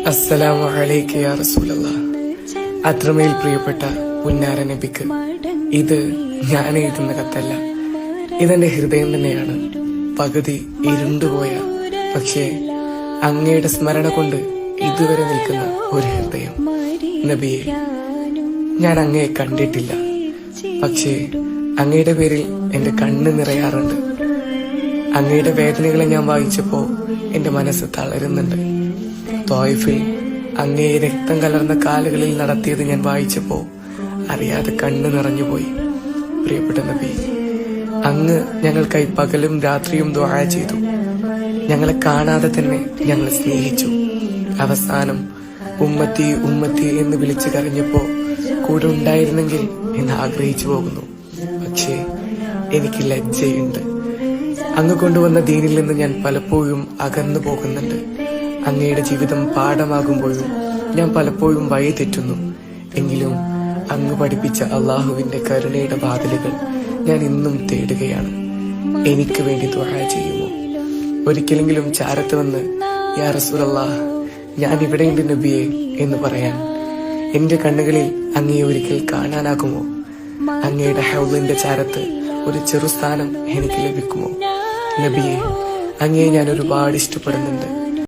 അസ്സലാമു അലൈക യാ റസൂലല്ലാഹ്. അത്രമേൽ പ്രിയപ്പെട്ട പുന്നാര നബിക്ക് ഇത് ഞാൻ എഴുതുന്ന കത്തല്ല, ഇതെന്റെ ഹൃദയം തന്നെയാണ്. പകുതി ഇരുണ്ടുപോയ പക്ഷേ അങ്ങയുടെ സ്മരണ കൊണ്ട് ഇതുവരെ നിൽക്കുന്ന ഒരു ഹൃദയം. നബിയെ, ഞാൻ അങ്ങയെ കണ്ടിട്ടില്ല, പക്ഷേ അങ്ങയുടെ പേരിൽ എന്റെ കണ്ണ് നിറയാറുണ്ട്. അങ്ങയുടെ വേദനകളെ ഞാൻ വായിച്ചപ്പോ എന്റെ മനസ്സ് തളരുന്നുണ്ട്. ത്വായിഫിൽ അങ്ങയെ രക്തം കലർന്ന കാലുകളിൽ നടത്തിയത് ഞാൻ വായിച്ചപ്പോ അറിയാതെ കണ്ണ് നിറഞ്ഞുപോയി. പ്രിയപ്പെട്ട നബി, അങ്ങ് ഞങ്ങൾക്കായി പകലും രാത്രിയും ദുആ ചെയ്തു. ഞങ്ങളെ കാണാതെ തന്നെ ഞങ്ങളെ സ്നേഹിച്ചു. അവസാനം ഉമ്മത്തി ഉമ്മത്തി എന്ന് വിളിച്ചു കരഞ്ഞപ്പോ കൂടെ ഉണ്ടായിരുന്നെങ്കിൽ എന്ന് ആഗ്രഹിച്ചു പോകുന്നു. പക്ഷേ എനിക്ക് ലജ്ജയുണ്ട്. അങ്ങ് കൊണ്ടുവന്ന ദീനിൽ നിന്ന് ഞാൻ പലപ്പോഴും അകന്നു പോകുന്നുണ്ട്. അങ്ങയുടെ ജീവിതം പാഠമാകുമ്പോഴും ഞാൻ പലപ്പോഴും വഴി തെറ്റുന്നു. എങ്കിലും അങ്ങ് പഠിപ്പിച്ച അള്ളാഹുവിന്റെ കരുണയുടെ വാതിലുകൾ ഞാൻ ഇന്നും തേടുകയാണ്. എനിക്ക് വേണ്ടി ദുആ ചെയ്യുമോ? ഒരിക്കലെങ്കിലും ചാരത്ത് വന്ന് യാ റസൂലല്ലാഹ്, ഞാൻ ഇവിടെയുണ്ട് നബിയെ എന്ന് പറയാൻ എന്റെ കണ്ണുകളിൽ അങ്ങയെ ഒരിക്കൽ കാണാനാകുമോ? അങ്ങയുടെ ഹൗലിന്റെ ചാരത്ത് ഒരു ചെറു സ്ഥാനം എനിക്ക് ലഭിക്കുമോ? നബിയെ, അങ്ങയെ ഞാൻ ഒരുപാട് ഇഷ്ടപ്പെടുന്നുണ്ട്.